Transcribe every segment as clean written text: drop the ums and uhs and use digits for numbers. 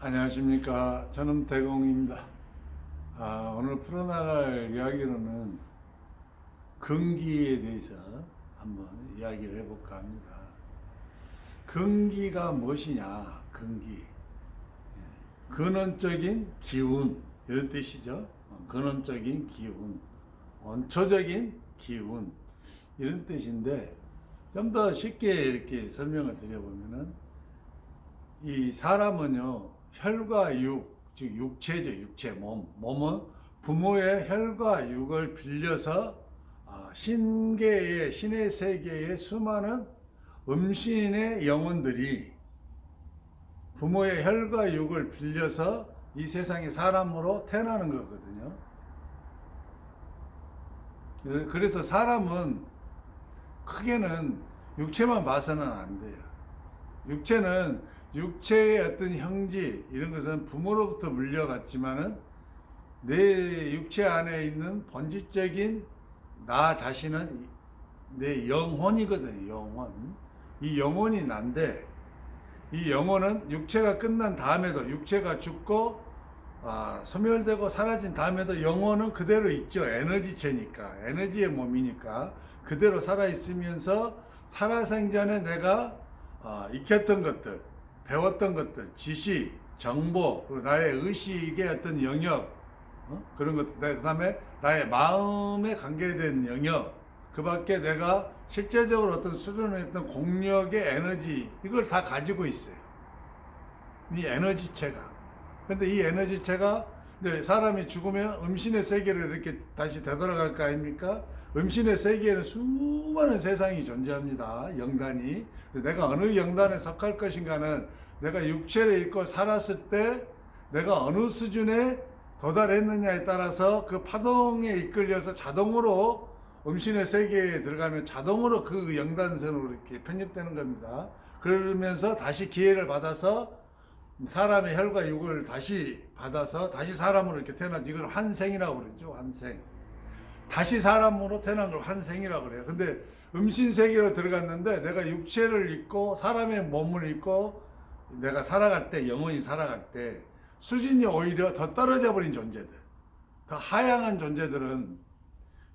안녕하십니까. 저는 대공입니다. 오늘 풀어나갈 이야기로는 근기에 대해서 한번 이야기를 해볼까 합니다. 근기가 무엇이냐? 근기. 근원적인 기운, 이런 뜻이죠. 근원적인 기운, 원초적인 기운, 이런 뜻인데, 좀 더 쉽게 이렇게 설명을 드려보면은, 이 사람은요, 혈과 육, 즉 육체죠. 육체, 몸은 부모의 혈과 육을 빌려서 신계의, 신의 세계의 수많은 음신의 영혼들이 부모의 혈과 육을 빌려서 이 세상에 사람으로 태어나는 거거든요. 그래서 사람은 크게는 육체만 봐서는 안 돼요. 육체의 어떤 형질, 이런 것은 부모로부터 물려갔지만은 내 육체 안에 있는 본질적인 나 자신은 내 영혼이거든요. 영혼. 이 영혼이 난데, 이 영혼은 육체가 끝난 다음에도, 육체가 죽고 소멸되고 사라진 다음에도 영혼은 그대로 있죠. 에너지체니까, 에너지의 몸이니까 그대로 살아있으면서 살아생전에 내가 익혔던 것들, 배웠던 것들, 지식, 정보, 그리고 나의 의식의 어떤 영역, 그런 것들, 그 다음에 나의 마음에 관계된 영역, 그 밖에 내가 실제적으로 어떤 수련의 어떤 공력의 에너지, 이걸 다 가지고 있어요. 이 에너지체가. 근데 이 에너지체가 사람이 죽으면 음신의 세계를 이렇게 다시 되돌아갈 거 아닙니까? 음신의 세계에는 수많은 세상이 존재합니다. 영단이. 내가 어느 영단에 속할 것인가는 내가 육체를 입고 살았을 때 내가 어느 수준에 도달했느냐에 따라서 그 파동에 이끌려서 자동으로 음신의 세계에 들어가면 자동으로 그 영단선으로 이렇게 편입되는 겁니다. 그러면서 다시 기회를 받아서 사람의 혈과 육을 다시 받아서 다시 사람으로 이렇게 태어나지. 이걸 환생이라고 그러죠. 환생. 다시 사람으로 태어난 걸 환생이라고 그래요. 근데 음신 세계로 들어갔는데 내가 육체를 입고 사람의 몸을 입고 내가 살아갈 때, 영혼이 살아갈 때 수준이 오히려 더 떨어져 버린 존재들, 더 하향한 존재들은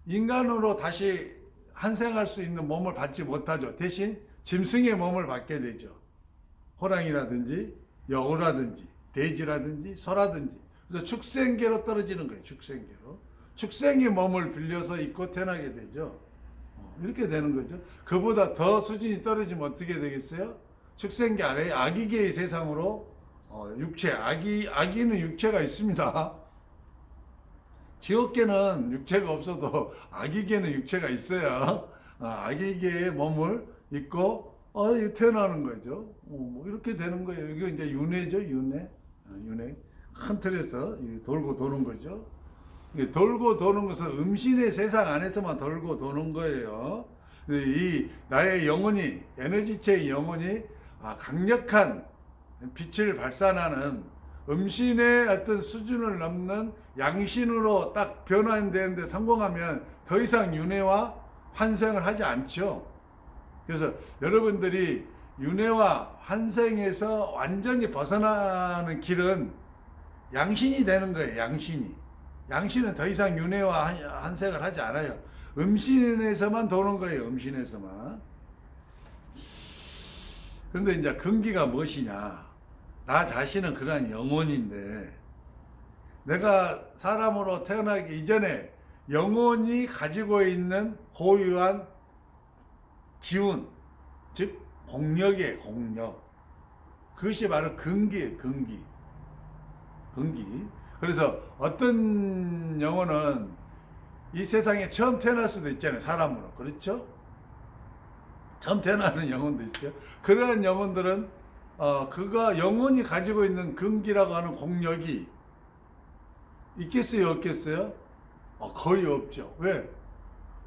인간으로 다시 환생할 수 있는 몸을 받지 못하죠. 대신 짐승의 몸을 받게 되죠. 호랑이라든지 여우라든지 돼지라든지 소라든지. 그래서 축생계로 떨어지는 거예요. 축생계로. 축생의 몸을 빌려서 입고 태어나게 되죠. 이렇게 되는 거죠. 그보다 더 수준이 떨어지면 어떻게 되겠어요? 축생계 아래 아기계의 세상으로 육체, 아기는 육체가 있습니다. 지옥계는 육체가 없어도 아기계는 육체가 있어요. 아기계의 몸을 입고 태어나는 거죠. 이렇게 되는 거예요. 이거 이제 윤회죠, 윤회. 윤회. 큰 틀에서 돌고 도는 거죠. 돌고 도는 것은 음신의 세상 안에서만 돌고 도는 거예요. 이 나의 영혼이, 에너지체의 영혼이 강력한 빛을 발산하는 음신의 어떤 수준을 넘는 양신으로 딱 변환되는데 성공하면 더 이상 윤회와 환생을 하지 않죠. 그래서 여러분들이 윤회와 환생에서 완전히 벗어나는 길은 양신이 되는 거예요. 양신은 더 이상 윤회와 환생을 하지 않아요. 음신에서만 도는 거예요. 음신에서만. 그런데 이제 근기가 무엇이냐? 나 자신은 그러한 영혼인데 내가 사람으로 태어나기 이전에 영혼이 가지고 있는 고유한 기운, 즉 공력이에요. 공력. 그것이 바로 근기예요. 근기. 그래서 어떤 영혼은 이 세상에 처음 태어날 수도 있잖아요. 사람으로. 그렇죠? 처음 태어나는 영혼도 있어요. 그러한 영혼들은 그가 영혼이 가지고 있는 근기라고 하는 공력이 있겠어요? 없겠어요? 거의 없죠. 왜?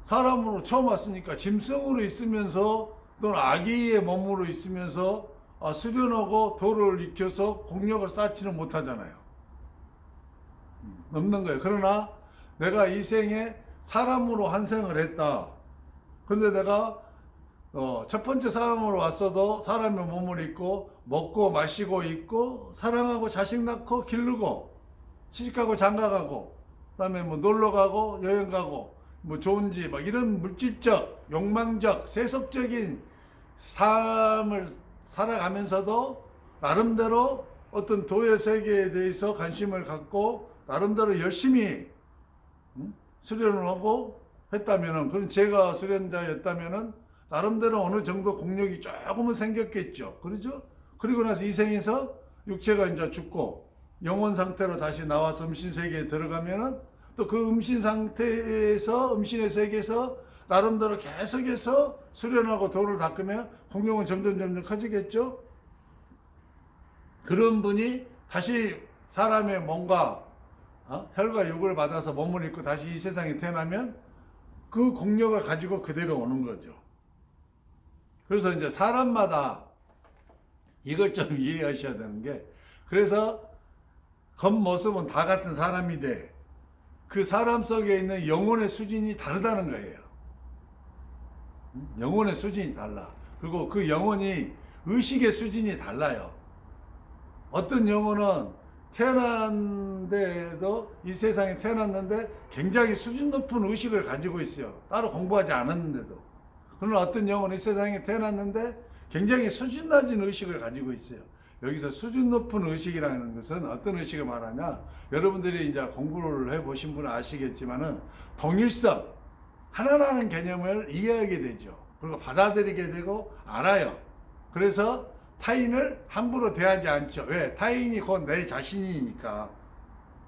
사람으로 처음 왔으니까 짐승으로 있으면서 또는 아기의 몸으로 있으면서 수련하고 도를 익혀서 공력을 쌓지는 못하잖아요. 없는 거예요. 그러나 내가 이 생에 사람으로 환생을 했다. 그런데 내가 첫 번째 싸움으로 왔어도 사람의 몸을 입고 먹고 마시고 있고 사랑하고 자식 낳고 기르고 시집가고 장가가고 그다음에 뭐 놀러가고 여행가고 뭐 좋은 집 막 이런 물질적 욕망적 세속적인 삶을 살아가면서도 나름대로 어떤 도의 세계에 대해서 관심을 갖고 나름대로 열심히 수련을 하고 했다면은, 그런 제가 수련자였다면은 나름대로 어느 정도 공력이 조금은 생겼겠죠. 그러죠? 그리고 나서 이 생에서 육체가 이제 죽고 영혼 상태로 다시 나와서 음신 세계에 들어가면은 또 그 음신 상태에서 음신의 세계에서 나름대로 계속해서 수련하고 도를 닦으면 공력은 점점 커지겠죠. 그런 분이 다시 사람의 몸과 혈과 육을 받아서 몸을 입고 다시 이 세상에 태어나면 그 공력을 가지고 그대로 오는 거죠. 그래서 이제 사람마다 이걸 좀 이해하셔야 되는 게, 그래서 겉모습은 다 같은 사람이 돼. 그 사람 속에 있는 영혼의 수준이 다르다는 거예요. 영혼의 수준이 달라. 그리고 그 영혼이 의식의 수준이 달라요. 어떤 영혼은 태어났는데도, 이 세상에 태어났는데 굉장히 수준 높은 의식을 가지고 있어요. 따로 공부하지 않았는데도. 그러나 어떤 영혼은 이 세상에 태어났는데 굉장히 수준 낮은 의식을 가지고 있어요. 여기서 수준 높은 의식이라는 것은 어떤 의식을 말하냐, 여러분들이 이제 공부를 해보신 분은 아시겠지만은 동일성, 하나라는 개념을 이해하게 되죠. 그리고 받아들이게 되고 알아요. 그래서 타인을 함부로 대하지 않죠. 왜? 타인이 곧 내 자신이니까.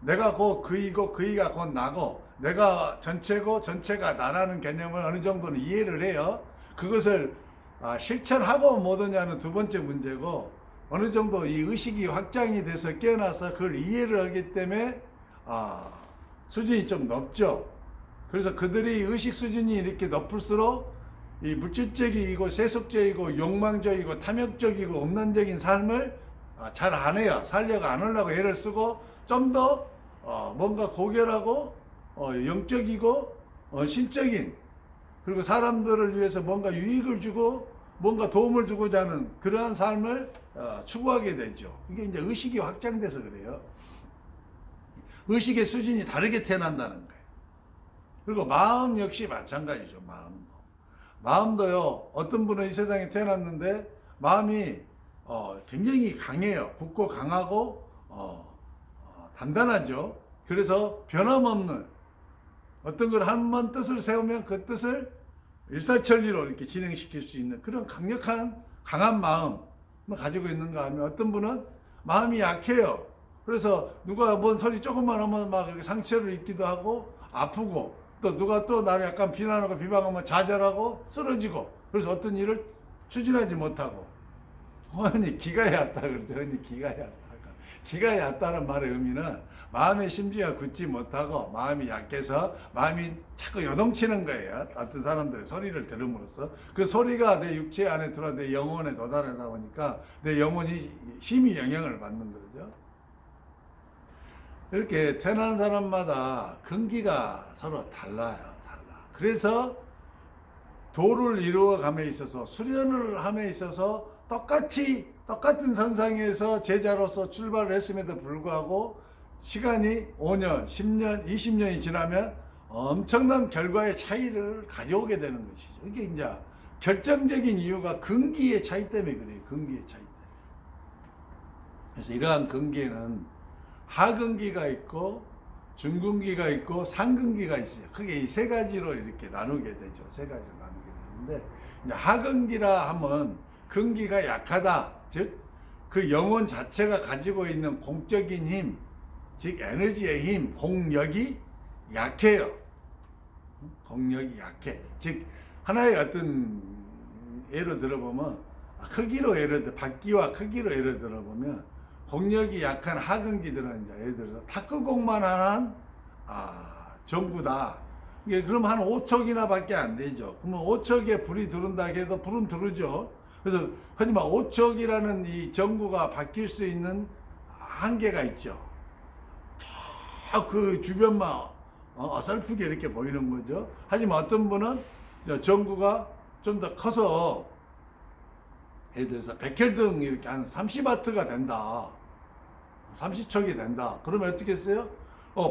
내가 곧 그이고 그이가 곧 나고 내가 전체고 전체가 나라는 개념을 어느 정도는 이해를 해요. 그것을 실천하고 못하냐는 두 번째 문제고, 어느 정도 이 의식이 확장이 돼서 깨어나서 그걸 이해를 하기 때문에 수준이 좀 높죠. 그래서 그들이 의식 수준이 이렇게 높을수록 이 물질적이고 세속적이고 욕망적이고 탐욕적이고 음란적인 삶을 잘 안 해요. 살려고 안 하려고 애를 쓰고 좀 더 뭔가 고결하고 영적이고 신적인, 그리고 사람들을 위해서 뭔가 유익을 주고 뭔가 도움을 주고자 하는 그러한 삶을 추구하게 되죠. 이게 이제 의식이 확장돼서 그래요. 의식의 수준이 다르게 태어난다는 거예요. 그리고 마음 역시 마찬가지죠. 마음도요, 어떤 분은 이 세상에 태어났는데 마음이 굉장히 강해요. 굳고 강하고 단단하죠. 그래서 변함없는 어떤 걸 한 번 뜻을 세우면 그 뜻을 일사천리로 이렇게 진행시킬 수 있는 그런 강한 마음을 가지고 있는가 하면, 어떤 분은 마음이 약해요. 그래서 누가 뭔 소리 조금만 하면 막 상처를 입기도 하고 아프고, 또 누가 또 나를 약간 비난하고 비방하면 좌절하고 쓰러지고, 그래서 어떤 일을 추진하지 못하고. 허니 기가 얕다 그러죠. 허니 기가 얕다. 기가 얕다는 말의 의미는 마음의 심지가 굳지 못하고 마음이 약해서 마음이 자꾸 요동치는 거예요. 어떤 사람들의 소리를 들음으로써 그 소리가 내 육체 안에 들어와 내 영혼에 도달하다 보니까 내 영혼이 힘이 영향을 받는 거죠. 이렇게 태어난 사람마다 근기가 서로 달라요. 그래서 도를 이루어감에 있어서, 수련을 함에 있어서 똑같은 선상에서 제자로서 출발을 했음에도 불구하고 시간이 5년, 10년, 20년이 지나면 엄청난 결과의 차이를 가져오게 되는 것이죠. 이게 이제 결정적인 이유가 근기의 차이 때문에 그래요. 근기의 차이 때문에. 그래서 이러한 근기에는 하근기가 있고 중근기가 있고 상근기가 있어요. 그게 이 세 가지로 이렇게 나누게 되죠. 세 가지로 나누게 되는데, 이제 하근기라 하면 근기가 약하다. 즉, 그 영혼 자체가 가지고 있는 공적인 힘, 즉 에너지의 힘, 공력이 약해요. 공력이 약해. 즉, 하나의 어떤 예를 들어보면, 크기로 예를 들어, 바퀴와 크기로 예를 들어보면, 공력이 약한 하근기들은 이제 예를 들어서 탁구공만 하는 전구다. 이게 그럼 한 5척이나 밖에 안 되죠. 그러면 5척에 불이 들어온다 해도 불은 들어오죠. 그래서 하지만 5척이라는 이 전구가 바뀔 수 있는 한계가 있죠. 그 주변만 어설프게 이렇게 보이는 거죠. 하지만 어떤 분은 전구가 좀 더 커서 예를 들어서 백혈등 이렇게 한 30와트가 된다. 30척이 된다. 그러면 어떻게 했어요?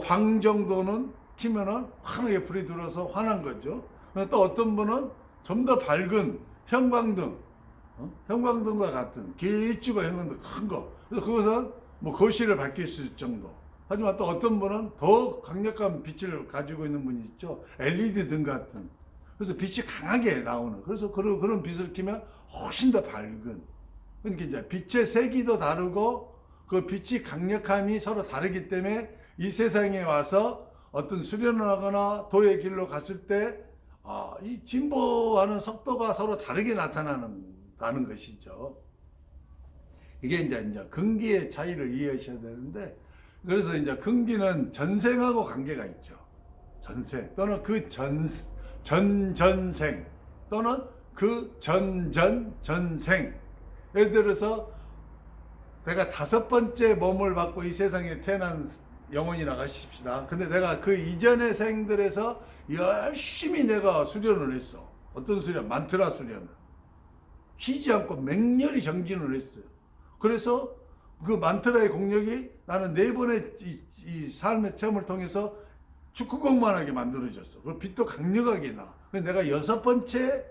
방 정도는 키면은 환하게 불이 들어서 환한 거죠. 또 어떤 분은 좀 더 밝은 형광등, 형광등과 같은 길쭉한 형광등 큰 거. 그래서 그것은 뭐 거실을 밝힐 수 있을 정도. 하지만 또 어떤 분은 더 강력한 빛을 가지고 있는 분이 있죠. LED 등 같은. 그래서 빛이 강하게 나오는. 그래서 그런 빛을 켜면 훨씬 더 밝은. 그러니까 이제 빛의 색이도 다르고 그 빛이 강력함이 서로 다르기 때문에 이 세상에 와서 어떤 수련을 하거나 도의 길로 갔을 때 이 진보하는 속도가 서로 다르게 나타나는 것이죠. 이게 이제 근기의 차이를 이해하셔야 되는데, 그래서 이제 근기는 전생하고 관계가 있죠. 전생 또는 그 전전생 또는 그 전전전생. 예를 들어서 내가 5번째 몸을 받고 이 세상에 태어난 영혼이라고 하십시다. 근데 내가 그 이전의 생들에서 열심히 내가 수련을 했어. 어떤 수련? 만트라 수련을. 쉬지 않고 맹렬히 정진을 했어요. 그래서 그 만트라의 공력이 나는 4번의 이 삶의 체험을 통해서 축구공만하게 만들어졌어. 그리고 빛도 강력하게 나. 그래서 내가 6번째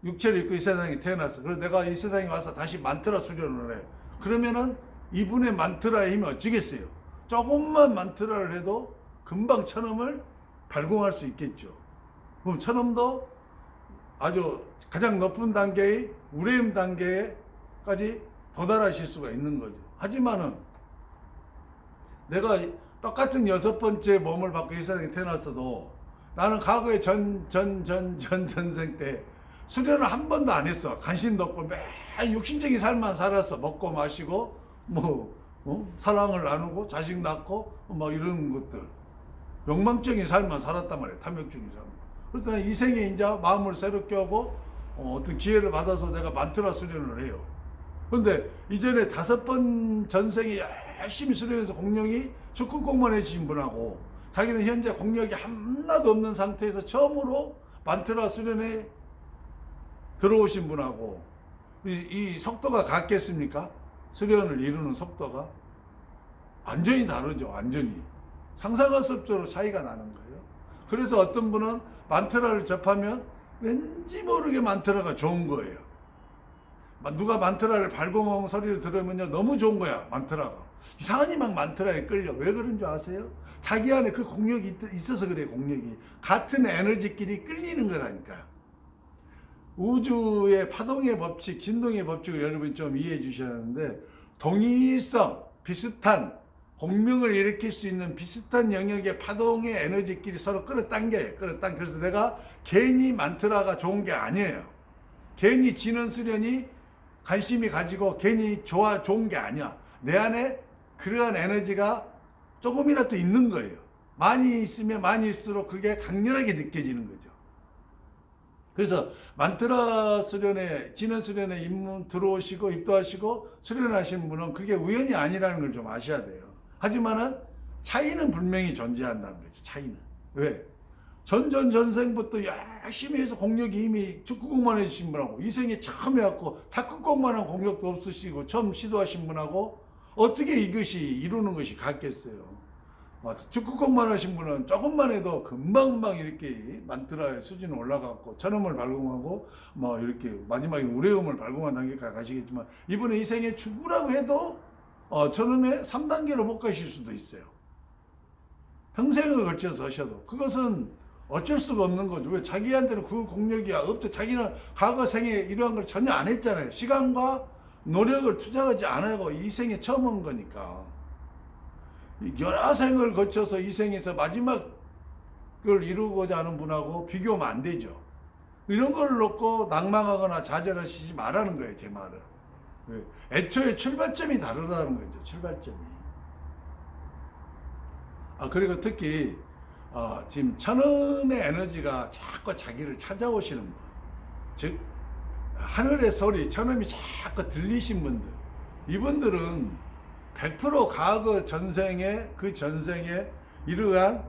육체를 입고 이 세상에 태어났어. 그래서 내가 이 세상에 와서 다시 만트라 수련을 해. 그러면은 이분의 만트라의 힘이 어찌겠어요? 조금만 만트라를 해도 금방 천음을 발공할 수 있겠죠. 그럼 천음도 아주 가장 높은 단계의 우레임 단계까지 도달하실 수가 있는 거죠. 하지만은 내가 똑같은 6번째 몸을 받고 이 세상에 태어났어도 나는 과거에 전생 때 수련을 한 번도 안 했어. 관심도 없고 매일 육신적인 삶만 살았어. 먹고 마시고 사랑을 나누고 자식 낳고 뭐 이런 것들. 욕망적인 삶만 살았단 말이에요. 탐욕적인 삶. 그래서 이 생에 이제 마음을 새롭게 하고 어떤 기회를 받아서 내가 만트라 수련을 해요. 그런데 이전에 5번 전생에 열심히 수련해서 공력이 적극공만 해주신 분하고 자기는 현재 공력이 하나도 없는 상태에서 처음으로 만트라 수련에 들어오신 분하고 이 속도가 같겠습니까? 수련을 이루는 속도가 완전히 다르죠. 완전히 상상할 수 없도록 차이가 나는 거예요. 그래서 어떤 분은 만트라를 접하면 왠지 모르게 만트라가 좋은 거예요. 누가 만트라를 발광하는 소리를 들으면요 너무 좋은 거야. 만트라가 이상하니 막 만트라에 끌려. 왜 그런 줄 아세요? 자기 안에 그 공력이 있어서 그래. 공력이 같은 에너지끼리 끌리는 거라니까요. 우주의 파동의 법칙, 진동의 법칙을 여러분이 좀 이해해 주셔야 하는데, 동일성, 비슷한 공명을 일으킬 수 있는 비슷한 영역의 파동의 에너지끼리 서로 끌어당겨요. 그래서 내가 괜히 만트라가 좋은 게 아니에요. 괜히 진원 수련이 관심이 가지고 괜히 좋은 게 아니야. 내 안에 그러한 에너지가 조금이라도 있는 거예요. 많이 있으면 많이일수록 그게 강렬하게 느껴지는 거죠. 그래서 만트라 수련에, 진원 수련에 들어오시고 입도하시고 수련하신 분은 그게 우연이 아니라는 걸 좀 아셔야 돼요. 하지만은 차이는 분명히 존재한다는 거죠. 차이는. 왜? 전생부터 열심히 해서 공력이 이미 축구공만 해주신 분하고 이 생에 처음 해갖고 탁구공만한 공력도 없으시고 처음 시도하신 분하고 어떻게 이것이 이루는 것이 같겠어요. 축구공만 하신 분은 조금만 해도 금방금방 이렇게 만트라의 수준이 올라갔고 천음을 발공하고 뭐 이렇게 마지막에 우레음을 발공한 단계까지 가시겠지만 이분은 이 생에 죽으라고 해도 천음의 3단계로 못 가실 수도 있어요. 평생을 걸쳐서 하셔도 그것은 어쩔 수가 없는 거죠. 왜? 자기한테는 그 공력이 없죠. 자기는 과거 생에 이러한 걸 전혀 안 했잖아요. 시간과 노력을 투자하지 않고 이 생에 처음 온 거니까. 여러 생을 거쳐서 이 생에서 마지막을 이루고자 하는 분하고 비교하면 안 되죠. 이런 걸 놓고 낭망하거나 좌절하시지 말라는 거예요. 제 말은. 애초에 출발점이 다르다는 거죠. 출발점이. 그리고 특히 지금 천음의 에너지가 자꾸 자기를 찾아오시는 분, 즉 하늘의 소리, 천음이 자꾸 들리신 분들, 이분들은 100% 과거 전생에 그 전생에 이러한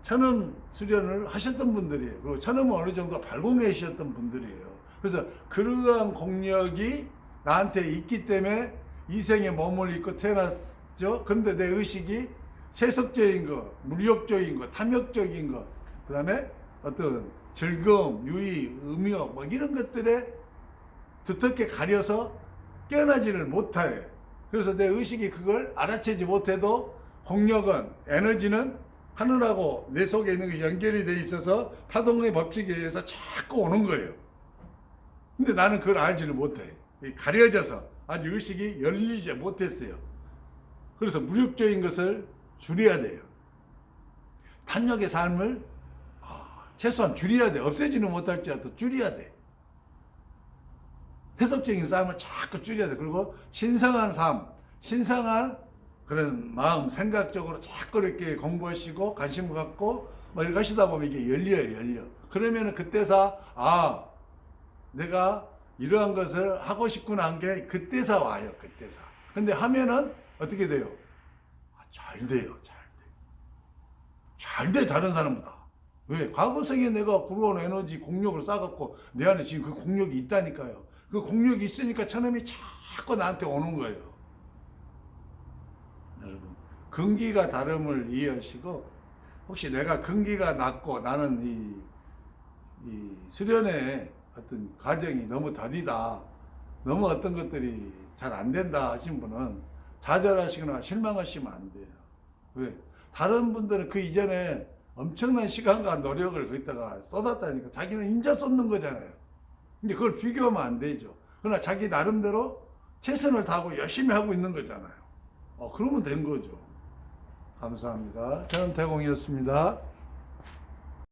천음 수련을 하셨던 분들이에요. 그리고 천음을 어느 정도 발공해주셨던 분들이에요. 그래서 그러한 공력이 나한테 있기 때문에 이 생에 몸을 입고 태어났죠. 그런데 내 의식이 세속적인 거, 물욕적인 거, 탐욕적인 거, 그 다음에 어떤 즐거움, 유의, 음욕, 뭐 이런 것들에 두텁게 가려서 깨어나지를 못해. 그래서 내 의식이 그걸 알아채지 못해도 공력은, 에너지는 하늘하고 내 속에 있는 게 연결이 돼 있어서 파동의 법칙에 의해서 자꾸 오는 거예요. 근데 나는 그걸 알지를 못해. 가려져서 아직 의식이 열리지 못했어요. 그래서 무력적인 것을 줄여야 돼요. 탐욕의 삶을 최소한 줄여야 돼. 없애지는 못할지라도 줄여야 돼. 세속적인 삶을 자꾸 줄여야 돼. 그리고 신성한 삶, 신성한 그런 마음, 생각적으로 자꾸 이렇게 공부하시고 관심을 갖고 뭐 이렇게 하시다 보면 이게 열려. 그러면은 그때서 내가 이러한 것을 하고 싶구나 한 게 그때서 와요. 그때서. 근데 하면은 어떻게 돼요? 잘 돼요. 잘 돼, 다른 사람보다. 왜? 과거생에 내가 구로온 에너지 공력을 쌓아갖고 내 안에 지금 그 공력이 있다니까요. 그 공력이 있으니까 천음이 자꾸 나한테 오는 거예요. 여러분, 근기가 다름을 이해하시고, 혹시 내가 근기가 낮고 나는 이 수련의 어떤 과정이 너무 더디다, 너무 어떤 것들이 잘 안 된다 하신 분은 좌절하시거나 실망하시면 안 돼요. 왜? 다른 분들은 그 이전에 엄청난 시간과 노력을 거기다가 쏟았다니까. 자기는 인자 쏟는 거잖아요. 근데 그걸 비교하면 안 되죠. 그러나 자기 나름대로 최선을 다하고 열심히 하고 있는 거잖아요. 그러면 된 거죠. 감사합니다. 저는 태공이었습니다.